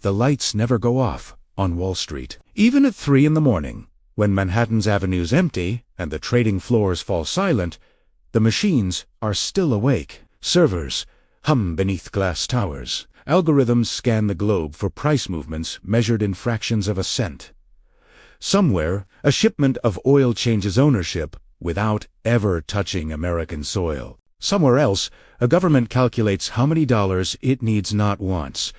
the lights never go off on Wall Street. Even at 3 in the morning, when Manhattan's avenues empty and the trading floors fall silent, the machines are still awake. Servers hum beneath glass towers. Algorithms scan the globe for price movements measured in fractions of a cent. Somewhere, a shipment of oil changes ownership without ever touching American soil. Somewhere else, a government calculates how many dollars it needs not once,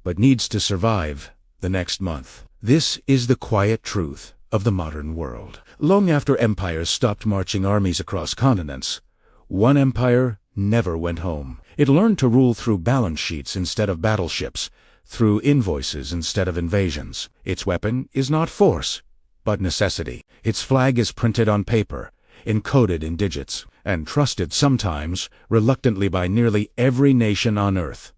but needs to survive the next month. This is the quiet truth of the modern world. Long after empires stopped marching armies across continents, one empire never went home. It learned to rule through balance sheets instead of battleships, through invoices instead of invasions. Its weapon is not force, but necessity. Its flag is printed on paper, encoded in digits, and trusted sometimes reluctantly by nearly every nation on earth.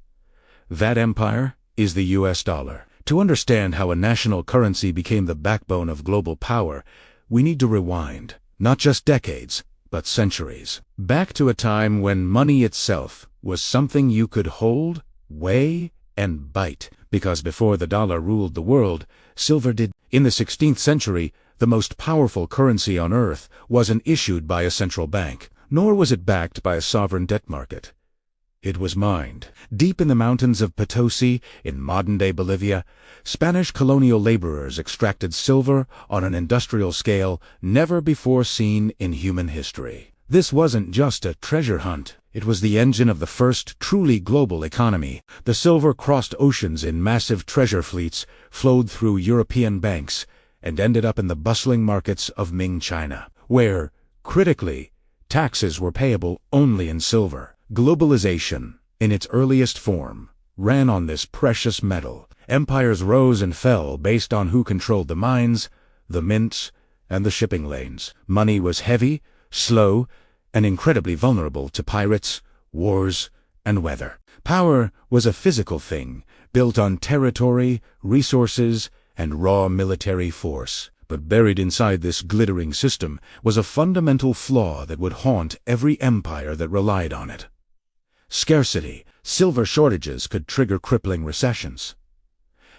That empire is the US dollar. To understand how a national currency became the backbone of global power, we need to rewind, not just decades, but centuries. Back to a time when money itself was something you could hold, weigh, and bite. Because before the dollar ruled the world, silver did. In the 16th century, the most powerful currency on earth wasn't issued by a central bank, nor was it backed by a sovereign debt market. It was mined. Deep in the mountains of Potosi, in modern-day Bolivia, Spanish colonial laborers extracted silver on an industrial scale never before seen in human history. This wasn't just a treasure hunt. It was the engine of the first truly global economy. The silver crossed oceans in massive treasure fleets, flowed through European banks, and ended up in the bustling markets of Ming China, where, critically, taxes were payable only in silver. Globalization, in its earliest form, ran on this precious metal. Empires rose and fell based on who controlled the mines, the mints, and the shipping lanes. Money was heavy, slow, and incredibly vulnerable to pirates, wars, and weather. Power was a physical thing, built on territory, resources, and raw military force. But buried inside this glittering system was a fundamental flaw that would haunt every empire that relied on it. Scarcity. Silver shortages could trigger crippling recessions.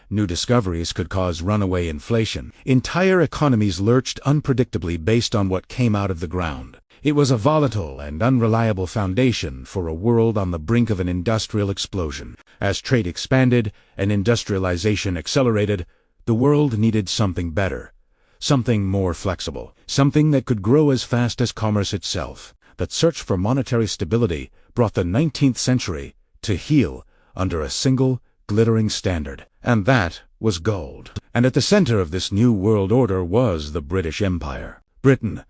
New discoveries could cause runaway inflation. Entire economies lurched unpredictably based on what came out of the ground. It was a volatile and unreliable foundation for a world on the brink of an industrial explosion. As trade expanded and industrialization accelerated, the world needed something better, something more flexible, something that could grow as fast as commerce itself. That search for monetary stability brought the 19th century to heel under a single, glittering standard, and that was gold. And at the center of this new world order was the British Empire. Britain,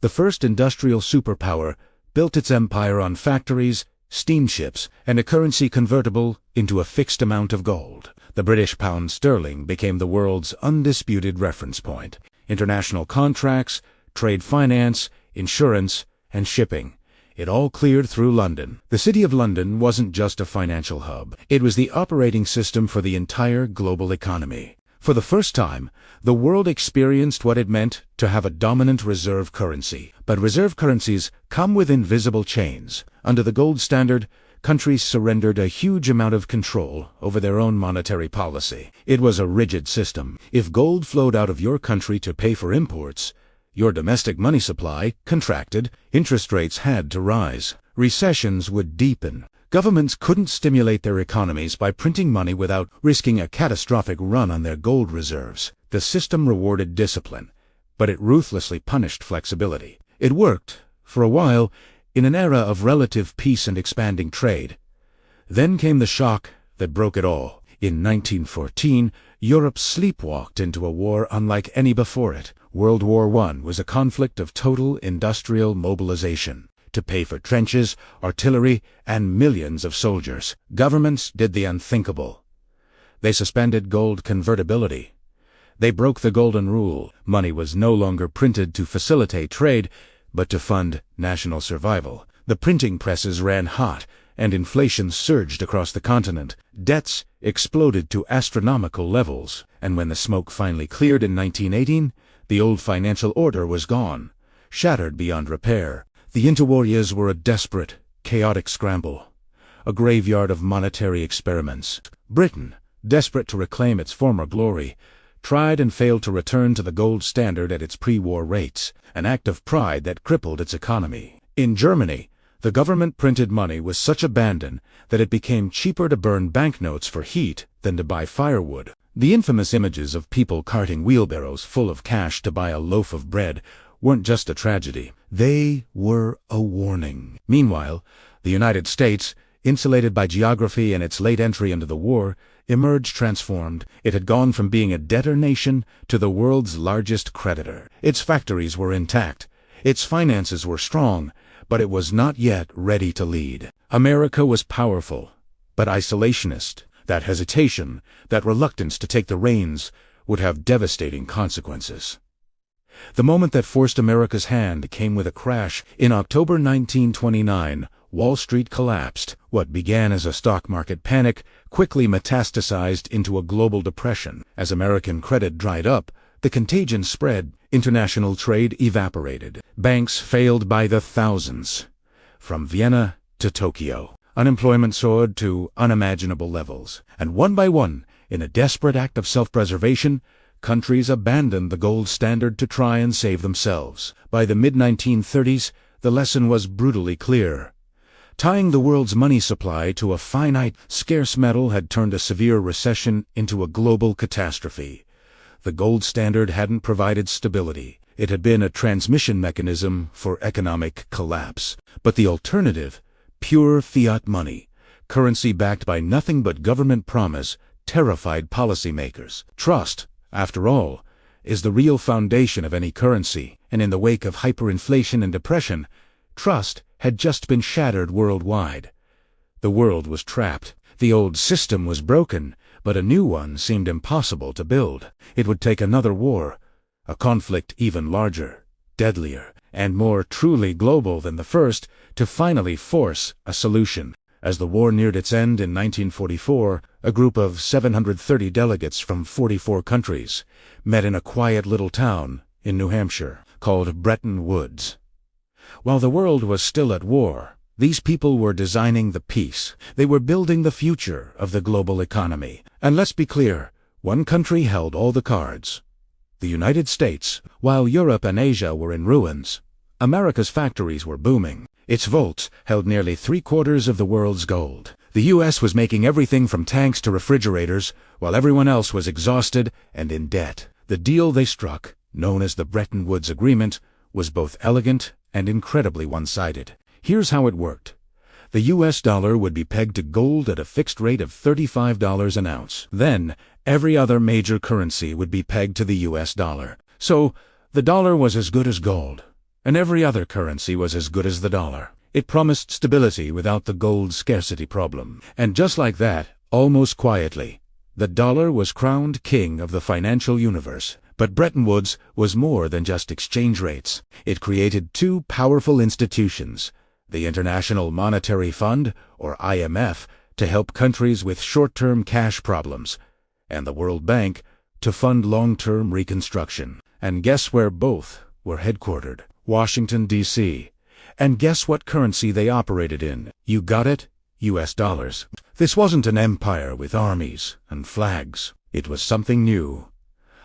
the first industrial superpower, built its empire on factories, steamships, and a currency convertible into a fixed amount of gold. The British pound sterling became the world's undisputed reference point. International contracts, trade finance, insurance, and shipping, it all cleared through London. The City of London wasn't just a financial hub. It was the operating system for the entire global economy. For the first time, the world experienced what it meant to have a dominant reserve currency. But reserve currencies come with invisible chains. Under the gold standard, countries surrendered a huge amount of control over their own monetary policy. It was a rigid system. If gold flowed out of your country to pay for imports, your domestic money supply contracted, interest rates had to rise, recessions would deepen. Governments couldn't stimulate their economies by printing money without risking a catastrophic run on their gold reserves. The system rewarded discipline, but it ruthlessly punished flexibility. It worked, for a while, in an era of relative peace and expanding trade. Then came the shock that broke it all. In 1914, Europe sleepwalked into a war unlike any before it. World War I was a conflict of total industrial mobilization. To pay for trenches, artillery, and millions of soldiers, governments did the unthinkable. They suspended gold convertibility. They broke the golden rule. Money was no longer printed to facilitate trade, but to fund national survival. The printing presses ran hot, and inflation surged across the continent. Debts exploded to astronomical levels, and when the smoke finally cleared in 1918, the old financial order was gone, shattered beyond repair. The interwar years were a desperate, chaotic scramble, a graveyard of monetary experiments. Britain, desperate to reclaim its former glory, tried and failed to return to the gold standard at its pre-war rates, an act of pride that crippled its economy. In Germany, the government printed money with such abandon that it became cheaper to burn banknotes for heat than to buy firewood. The infamous images of people carting wheelbarrows full of cash to buy a loaf of bread weren't just a tragedy. They were a warning. Meanwhile, the United States, insulated by geography and its late entry into the war, emerged transformed. It had gone from being a debtor nation to the world's largest creditor. Its factories were intact. Its finances were strong, but it was not yet ready to lead. America was powerful, but isolationist. That hesitation, that reluctance to take the reins, would have devastating consequences. The moment that forced America's hand came with a crash. In October 1929, Wall Street collapsed. What began as a stock market panic quickly metastasized into a global depression. As American credit dried up, the contagion spread. International trade evaporated. Banks failed by the thousands. From Vienna to Tokyo, unemployment soared to unimaginable levels. And one by one, in a desperate act of self-preservation, countries abandoned the gold standard to try and save themselves. By the mid-1930s, the lesson was brutally clear. Tying the world's money supply to a finite, scarce metal had turned a severe recession into a global catastrophe. The gold standard hadn't provided stability. It had been a transmission mechanism for economic collapse. But the alternative, pure fiat money, currency backed by nothing but government promise, terrified policymakers. Trust, after all, is the real foundation of any currency, and in the wake of hyperinflation and depression, trust had just been shattered worldwide. The world was trapped. The old system was broken, but a new one seemed impossible to build. It would take another war, a conflict even larger, deadlier, and more truly global than the first, to finally force a solution. As the war neared its end in 1944, a group of 730 delegates from 44 countries met in a quiet little town in New Hampshire called Bretton Woods. While the world was still at war, these people were designing the peace. They were building the future of the global economy. And let's be clear, one country held all the cards. The United States. While Europe and Asia were in ruins, America's factories were booming. Its vaults held nearly 3/4 of the world's gold. The U.S. was making everything from tanks to refrigerators, while everyone else was exhausted and in debt. The deal they struck, known as the Bretton Woods Agreement, was both elegant and incredibly one-sided. Here's how it worked. The U.S. dollar would be pegged to gold at a fixed rate of $35 an ounce. Then, every other major currency would be pegged to the U.S. dollar. So, the dollar was as good as gold, and every other currency was as good as the dollar. It promised stability without the gold scarcity problem. And just like that, almost quietly, the dollar was crowned king of the financial universe. But Bretton Woods was more than just exchange rates. It created two powerful institutions: the International Monetary Fund, or IMF, to help countries with short-term cash problems, and the World Bank to fund long-term reconstruction. And guess where both were headquartered? Washington, D.C. And guess what currency they operated in? You got it? U.S. dollars. This wasn't an empire with armies and flags. It was something new.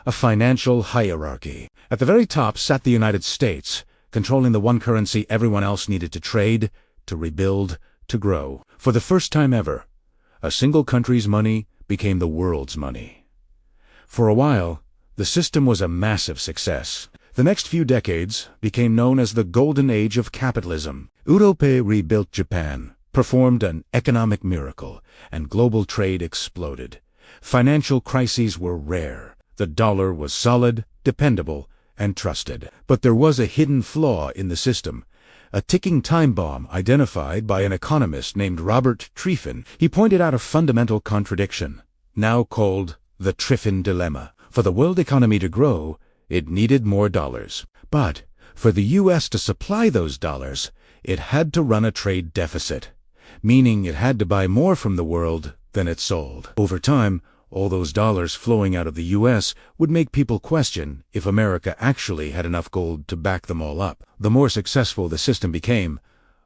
A financial hierarchy. At the very top sat the United States, controlling the one currency everyone else needed to trade, to rebuild, to grow. For the first time ever, a single country's money became the world's money. For a while, the system was a massive success. The next few decades became known as the Golden Age of capitalism. Europe rebuilt Japan, performed an economic miracle, and global trade exploded. Financial crises were rare. The dollar was solid, dependable, and trusted. But there was a hidden flaw in the system, a ticking time bomb identified by an economist named Robert Triffin. He pointed out a fundamental contradiction, now called the Triffin dilemma. For the world economy to grow, it needed more dollars. But for the U.S. to supply those dollars, it had to run a trade deficit, meaning it had to buy more from the world than it sold. Over time, all those dollars flowing out of the U.S. would make people question if America actually had enough gold to back them all up. The more successful the system became,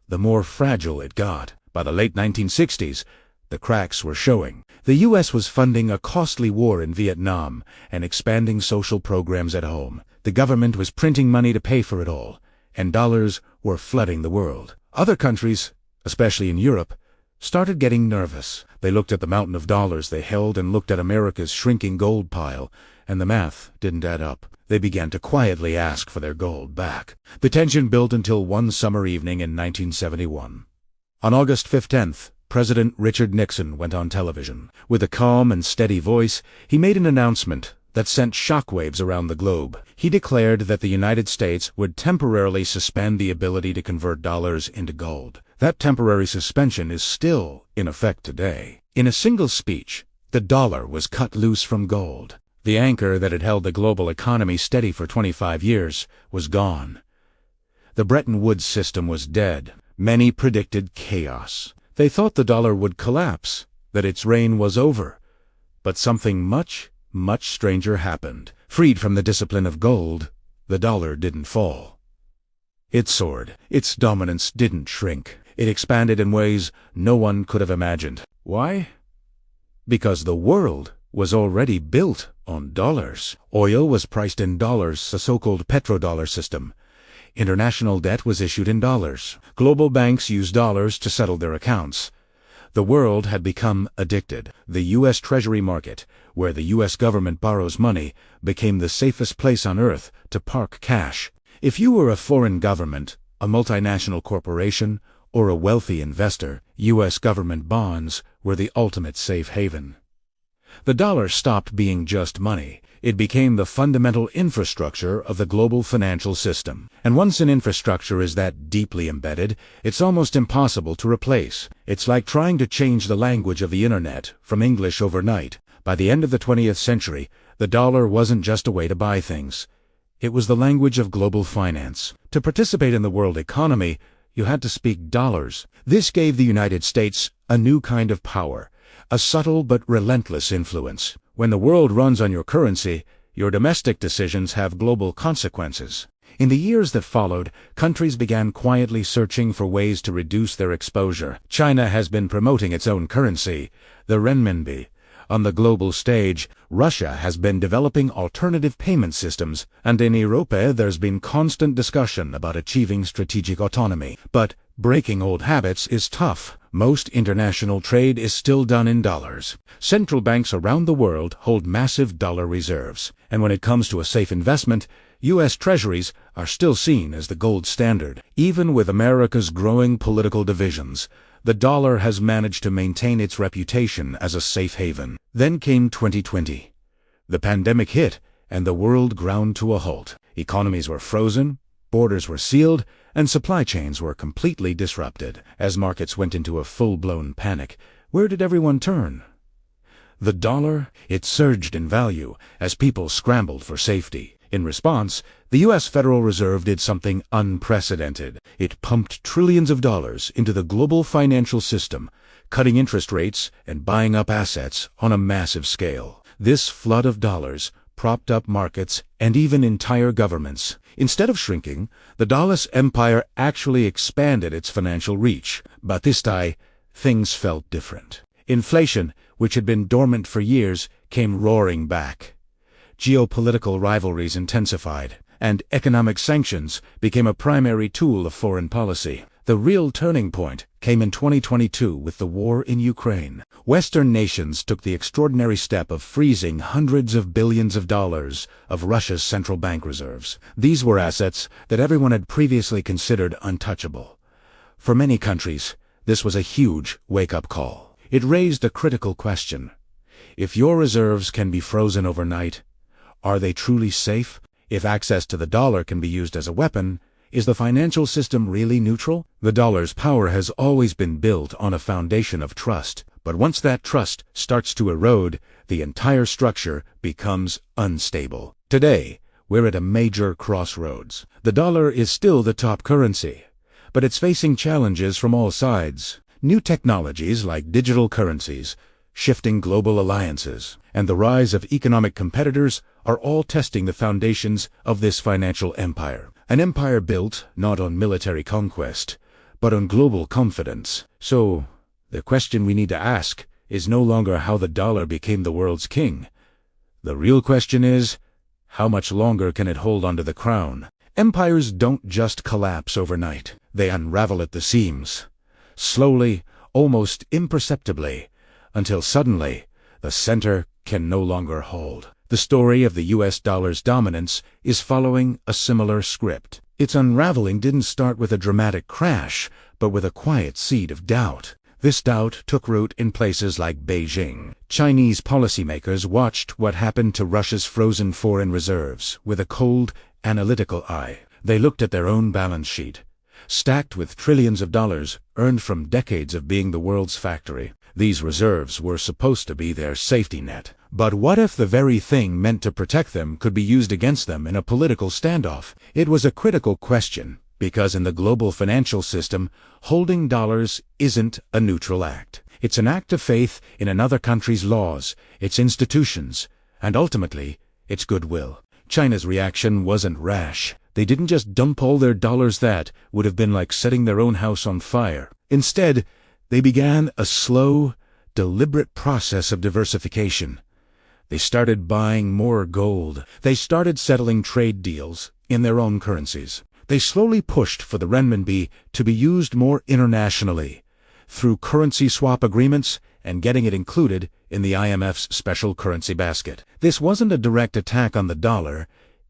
the more fragile it got. By the late 1960s, The cracks were showing. The U.S. was funding a costly war in Vietnam and expanding social programs at home. The government was printing money to pay for it all, and dollars were flooding the world. Other countries, especially in Europe, started getting nervous. They looked at the mountain of dollars they held and looked at America's shrinking gold pile, and the math didn't add up. They began to quietly ask for their gold back. The tension built until one summer evening in 1971. On August 15th, President Richard Nixon went on television. With a calm and steady voice, he made an announcement that sent shockwaves around the globe. He declared that the United States would temporarily suspend the ability to convert dollars into gold. That temporary suspension is still in effect today. In a single speech, the dollar was cut loose from gold. The anchor that had held the global economy steady for 25 years was gone. The Bretton Woods system was dead. Many predicted chaos. They thought the dollar would collapse, that its reign was over. But something much stranger happened. Freed from the discipline of gold, the dollar didn't fall. It soared. Its dominance didn't shrink. It expanded in ways no one could have imagined. Why? Because the world was already built on dollars. Oil was priced in dollars, the so-called petrodollar system. International debt was issued in dollars. Global banks used dollars to settle their accounts. The world had become addicted. The U.S. Treasury market, where the U.S. government borrows money, became the safest place on earth to park cash. If you were a foreign government, a multinational corporation, or a wealthy investor, U.S. government bonds were the ultimate safe haven. The dollar stopped being just money. It became the fundamental infrastructure of the global financial system. And once an infrastructure is that deeply embedded, it's almost impossible to replace. It's like trying to change the language of the internet from English overnight. By the end of the 20th century, the dollar wasn't just a way to buy things. It was the language of global finance. To participate in the world economy, you had to speak dollars. This gave the United States a new kind of power, a subtle but relentless influence. When the world runs on your currency, your domestic decisions have global consequences. In the years that followed, countries began quietly searching for ways to reduce their exposure. China has been promoting its own currency, the renminbi. On the global stage, Russia has been developing alternative payment systems, and in Europe there's been constant discussion about achieving strategic autonomy. But breaking old habits is tough. Most international trade is still done in dollars. Central banks around the world hold massive dollar reserves. And when it comes to a safe investment, U.S. Treasuries are still seen as the gold standard. Even with America's growing political divisions, the dollar has managed to maintain its reputation as a safe haven. Then came 2020. The pandemic hit, and the world ground to a halt. Economies were frozen, borders were sealed, and supply chains were completely disrupted. As markets went into a full-blown panic, where did everyone turn? The dollar, it surged in value as people scrambled for safety. In response, the U.S. Federal Reserve did something unprecedented. It pumped trillions of dollars into the global financial system, cutting interest rates and buying up assets on a massive scale. This flood of dollars propped up markets and even entire governments. Instead of shrinking, the dollar's empire actually expanded its financial reach. But this time, things felt different. Inflation, which had been dormant for years, came roaring back. Geopolitical rivalries intensified, and economic sanctions became a primary tool of foreign policy. The real turning point came in 2022 with the war in Ukraine. Western nations took the extraordinary step of freezing hundreds of billions of dollars of Russia's central bank reserves. These were assets that everyone had previously considered untouchable. For many countries, this was a huge wake-up call. It raised a critical question. If your reserves can be frozen overnight, are they truly safe? If access to the dollar can be used as a weapon, is the financial system really neutral? The dollar's power has always been built on a foundation of trust, but once that trust starts to erode, the entire structure becomes unstable. Today, we're at a major crossroads. The dollar is still the top currency, but it's facing challenges from all sides. New technologies like digital currencies, shifting global alliances, and the rise of economic competitors are all testing the foundations of this financial empire. An empire built not on military conquest, but on global confidence. So, The question we need to ask is no longer how the dollar became the world's king. The real question is, how much longer can it hold onto the crown? Empires don't just collapse overnight. They unravel at the seams. Slowly, almost imperceptibly, until suddenly, the center can no longer hold. The story of the US dollar's dominance is following a similar script. Its unraveling didn't start with a dramatic crash, but with a quiet seed of doubt. This doubt took root in places like Beijing. Chinese policymakers watched what happened to Russia's frozen foreign reserves with a cold, analytical eye. They looked at their own balance sheet, stacked with trillions of dollars earned from decades of being the world's factory. These reserves were supposed to be their safety net. But what if the very thing meant to protect them could be used against them in a political standoff? It was a critical question, because in the global financial system, holding dollars isn't a neutral act. It's an act of faith in another country's laws, its institutions, and ultimately, its goodwill. China's reaction wasn't rash. They didn't just dump all their dollars. That would have been like setting their own house on fire. Instead, they began a slow, deliberate process of diversification. They started buying more gold. They started settling trade deals in their own currencies. They slowly pushed for the renminbi to be used more internationally, through currency swap agreements and getting it included in the IMF's special currency basket. This wasn't a direct attack on the dollar.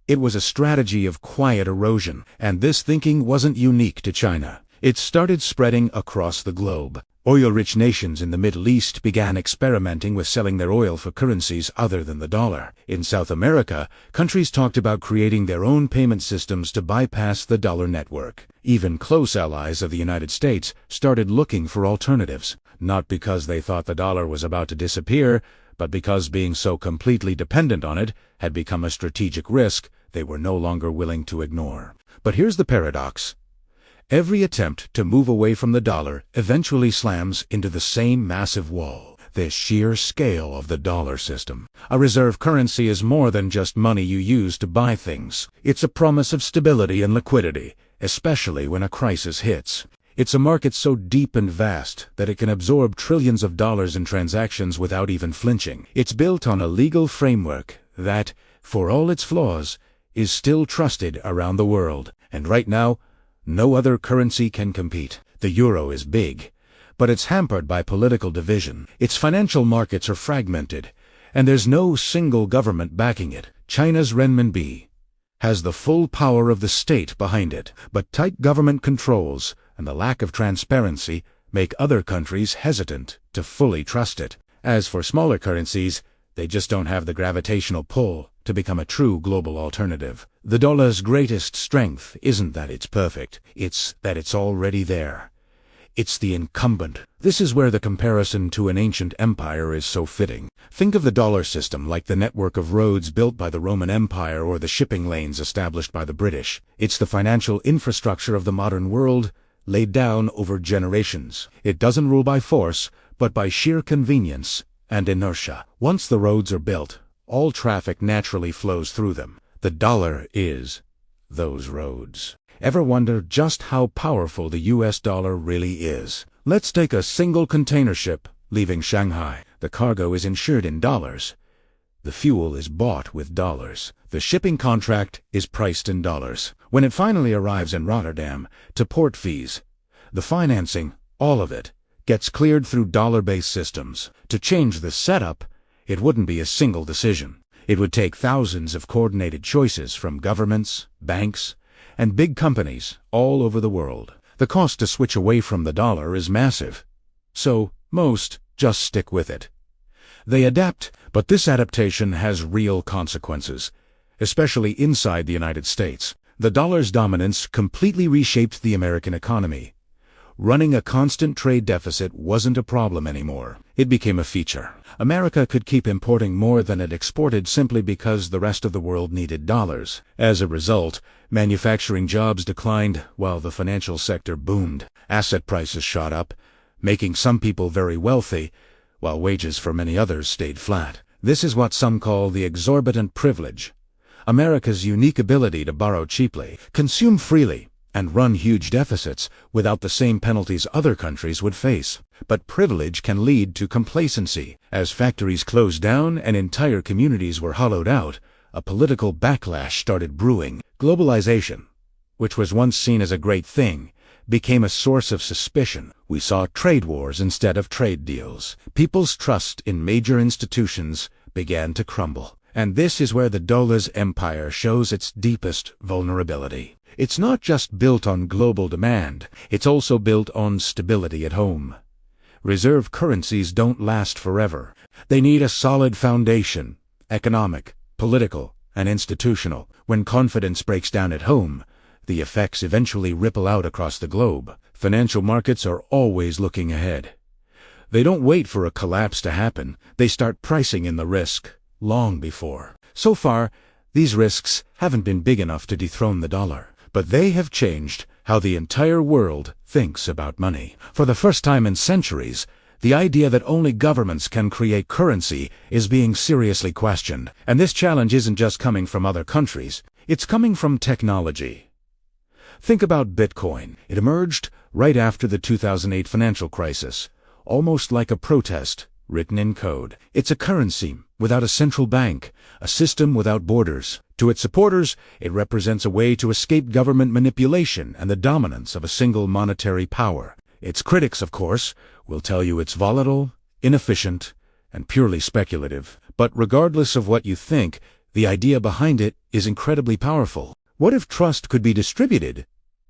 It was a strategy of quiet erosion, and this thinking wasn't unique to China. It started spreading across the globe. Oil-rich nations in the Middle East began experimenting with selling their oil for currencies other than the dollar. In South America, countries talked about creating their own payment systems to bypass the dollar network. Even close allies of the United States started looking for alternatives, not because they thought the dollar was about to disappear, but because being so completely dependent on it had become a strategic risk they were no longer willing to ignore. But here's the paradox. Every attempt to move away from the dollar eventually slams into the same massive wall. The sheer scale of the dollar system. A reserve currency is more than just money you use to buy things. It's a promise of stability and liquidity, especially when a crisis hits. It's a market so deep and vast that it can absorb trillions of dollars in transactions without even flinching. It's built on a legal framework that, for all its flaws, is still trusted around the world. And right now, no other currency can compete. The euro is big, but it's hampered by political division. Its financial markets are fragmented, and there's no single government backing it. China's renminbi has the full power of the state behind it, but tight government controls and the lack of transparency make other countries hesitant to fully trust it. As for smaller currencies, they just don't have the gravitational pull to become a true global alternative. The dollar's greatest strength isn't that it's perfect, it's that it's already there. It's the incumbent. This is where the comparison to an ancient empire is so fitting. Think of the dollar system like the network of roads built by the Roman Empire or the shipping lanes established by the British. It's the financial infrastructure of the modern world, laid down over generations. It doesn't rule by force, but by sheer convenience and inertia. Once the roads are built, all traffic naturally flows through them. The dollar is those roads. Ever wonder just how powerful the US dollar really is? Let's take a single container ship leaving Shanghai. The cargo is insured in dollars. The fuel is bought with dollars. The shipping contract is priced in dollars. When it finally arrives in Rotterdam, to port fees, the financing, all of it, gets cleared through dollar-based systems. To change the setup, it wouldn't be a single decision. It would take thousands of coordinated choices from governments, banks, and big companies all over the world. The cost to switch away from the dollar is massive. So, most just stick with it. They adapt, but this adaptation has real consequences, especially inside the United States. The dollar's dominance completely reshaped the American economy. Running a constant trade deficit wasn't a problem anymore. It became a feature. America could keep importing more than it exported simply because the rest of the world needed dollars. As a result, manufacturing jobs declined while the financial sector boomed. Asset prices shot up, making some people very wealthy, while wages for many others stayed flat. This is what some call the exorbitant privilege. America's unique ability to borrow cheaply, consume freely, and run huge deficits without the same penalties other countries would face. But privilege can lead to complacency. As factories closed down and entire communities were hollowed out, a political backlash started brewing. Globalization, which was once seen as a great thing, became a source of suspicion. We saw trade wars instead of trade deals. People's trust in major institutions began to crumble. And this is where the dollar's empire shows its deepest vulnerability. It's not just built on global demand, it's also built on stability at home. Reserve currencies don't last forever. They need a solid foundation, economic, political, and institutional. When confidence breaks down at home, the effects eventually ripple out across the globe. Financial markets are always looking ahead. They don't wait for a collapse to happen, they start pricing in the risk long before. So far, these risks haven't been big enough to dethrone the dollar, but they have changed how the entire world thinks about money. For the first time in centuries, the idea that only governments can create currency is being seriously questioned. And this challenge isn't just coming from other countries, it's coming from technology. Think about Bitcoin. It emerged right after the 2008 financial crisis, almost like a protest written in code. It's a currency without a central bank, a system without borders. To its supporters, it represents a way to escape government manipulation and the dominance of a single monetary power. Its critics, of course, will tell you it's volatile, inefficient, and purely speculative. But regardless of what you think, the idea behind it is incredibly powerful. What if trust could be distributed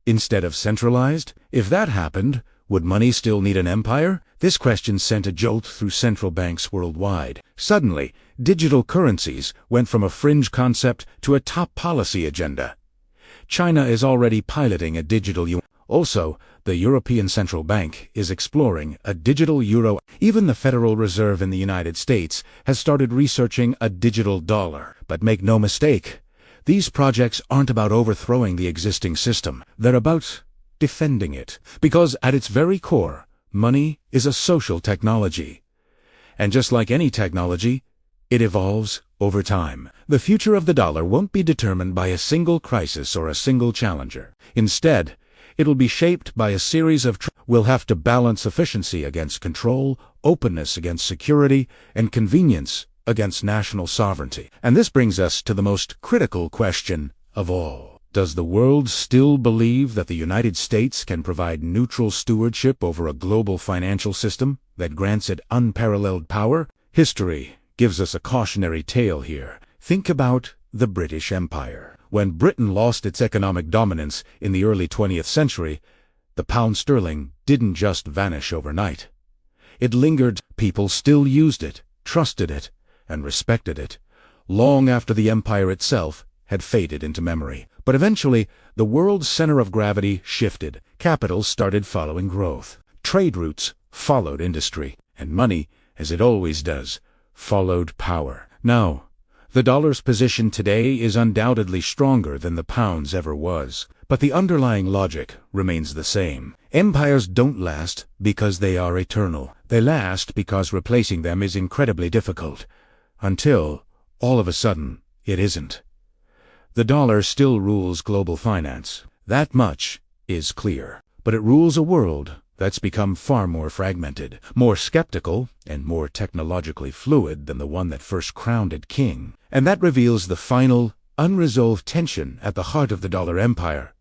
instead of centralized? If that happened, would money still need an empire? This question sent a jolt through central banks worldwide. Suddenly, digital currencies went from a fringe concept to a top policy agenda. China is already piloting a digital yuan. Also, the European Central Bank is exploring a digital euro. Even the Federal Reserve in the United States has started researching a digital dollar. But make no mistake, these projects aren't about overthrowing the existing system. They're about defending it. Because at its very core, money is a social technology. And just like any technology, it evolves over time. The future of the dollar won't be determined by a single crisis or a single challenger. Instead, it'll be shaped by a series of we'll have to balance efficiency against control, openness against security, and convenience against national sovereignty. And this brings us to the most critical question of all. Does the world still believe that the United States can provide neutral stewardship over a global financial system that grants it unparalleled power? History gives us a cautionary tale here. Think about the British Empire. When Britain lost its economic dominance in the early 20th century, the pound sterling didn't just vanish overnight. It lingered. People still used it, trusted it, and respected it, long after the empire itself had faded into memory. But eventually, the world's center of gravity shifted. Capital started following growth. Trade routes followed industry. And money, as it always does, followed power. Now, the dollar's position today is undoubtedly stronger than the pound's ever was. But the underlying logic remains the same. Empires don't last because they are eternal. They last because replacing them is incredibly difficult. Until, all of a sudden, it isn't. The dollar still rules global finance. That much is clear. But it rules a world that's become far more fragmented, more skeptical, and more technologically fluid than the one that first crowned it king. And that reveals the final, unresolved tension at the heart of the dollar empire.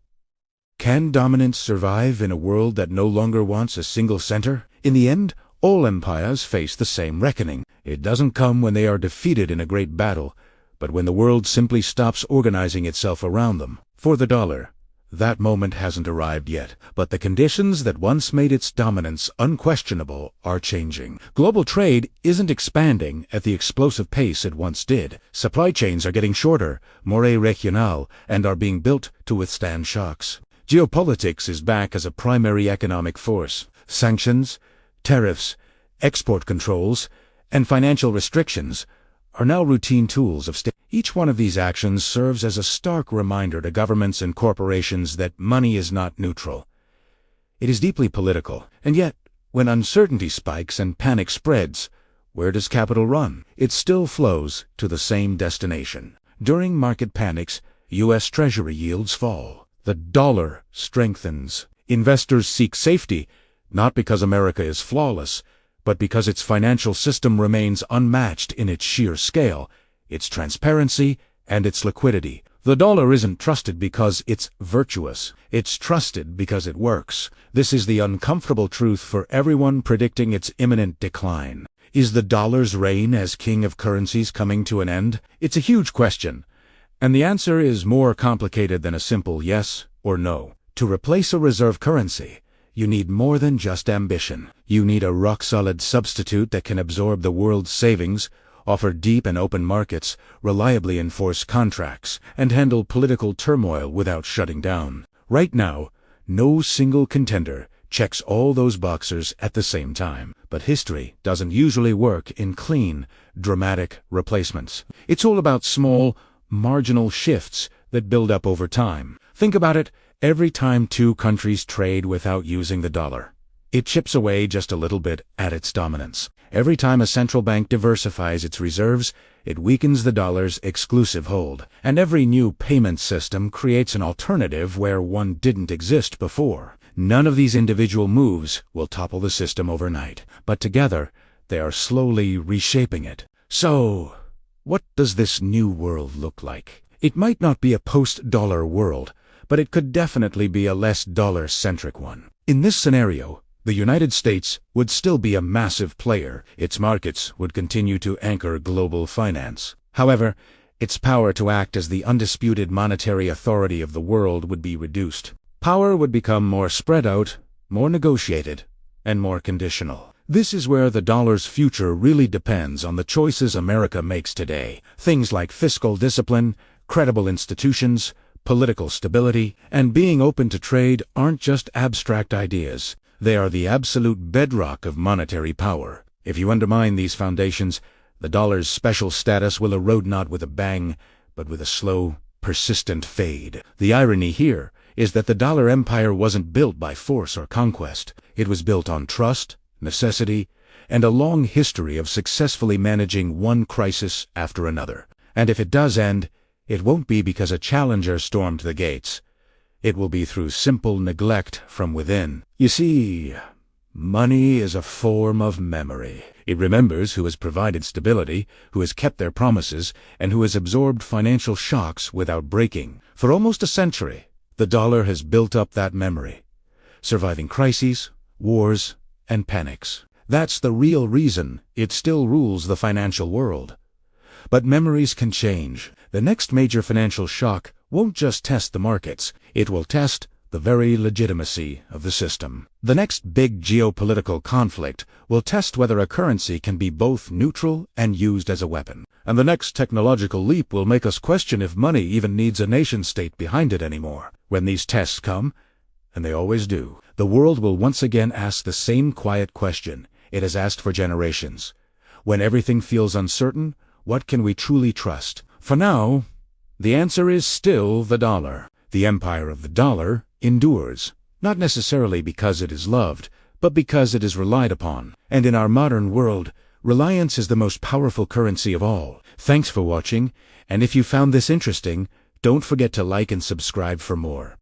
Can dominance survive in a world that no longer wants a single center? In the end, all empires face the same reckoning. It doesn't come when they are defeated in a great battle, but when the world simply stops organizing itself around them. For the dollar, that moment hasn't arrived yet, but the conditions that once made its dominance unquestionable are changing. Global trade isn't expanding at the explosive pace it once did. Supply chains are getting shorter, more regional, and are being built to withstand shocks. Geopolitics is back as a primary economic force. Sanctions, tariffs, export controls, and financial restrictions are now routine tools of state. Each one of these actions serves as a stark reminder to governments and corporations that money is not neutral. It is deeply political. And yet, when uncertainty spikes and panic spreads, where does capital run? It still flows to the same destination. During market panics, U.S. Treasury yields fall. The dollar strengthens. Investors seek safety, not because America is flawless, but because its financial system remains unmatched in its sheer scale, its transparency, and its liquidity. The dollar isn't trusted because it's virtuous. It's trusted because it works. This is the uncomfortable truth for everyone predicting its imminent decline. Is the dollar's reign as king of currencies coming to an end? It's a huge question, and the answer is more complicated than a simple yes or no. To replace a reserve currency, you need more than just ambition. You need a rock-solid substitute that can absorb the world's savings, offer deep and open markets, reliably enforce contracts, and handle political turmoil without shutting down. Right now, no single contender checks all those boxes at the same time. But history doesn't usually work in clean, dramatic replacements. It's all about small, marginal shifts that build up over time. Think about it. Every time two countries trade without using the dollar, it chips away just a little bit at its dominance. Every time a central bank diversifies its reserves, it weakens the dollar's exclusive hold. And every new payment system creates an alternative where one didn't exist before. None of these individual moves will topple the system overnight, but together they are slowly reshaping it. So, what does this new world look like? It might not be a post-dollar world, but it could definitely be a less dollar-centric one. In this scenario, the United States would still be a massive player. Its markets would continue to anchor global finance. However, its power to act as the undisputed monetary authority of the world would be reduced. Power would become more spread out, more negotiated, and more conditional. This is where the dollar's future really depends on the choices America makes today. Things like fiscal discipline, credible institutions, political stability, and being open to trade aren't just abstract ideas. They are the absolute bedrock of monetary power. If you undermine these foundations, the dollar's special status will erode not with a bang, but with a slow, persistent fade. The irony here is that the dollar empire wasn't built by force or conquest. It was built on trust, necessity, and a long history of successfully managing one crisis after another. And if it does end, it won't be because a challenger stormed the gates. It will be through simple neglect from within. You see, money is a form of memory. It remembers who has provided stability, who has kept their promises, and who has absorbed financial shocks without breaking. For almost a century, the dollar has built up that memory, surviving crises, wars, and panics. That's the real reason it still rules the financial world. But memories can change. The next major financial shock won't just test the markets, it will test the very legitimacy of the system. The next big geopolitical conflict will test whether a currency can be both neutral and used as a weapon. And the next technological leap will make us question if money even needs a nation-state behind it anymore. When these tests come, and they always do, the world will once again ask the same quiet question it has asked for generations. When everything feels uncertain, what can we truly trust? For now, the answer is still the dollar. The empire of the dollar endures, not necessarily because it is loved, but because it is relied upon. And in our modern world, reliance is the most powerful currency of all. Thanks for watching, and if you found this interesting, don't forget to like and subscribe for more.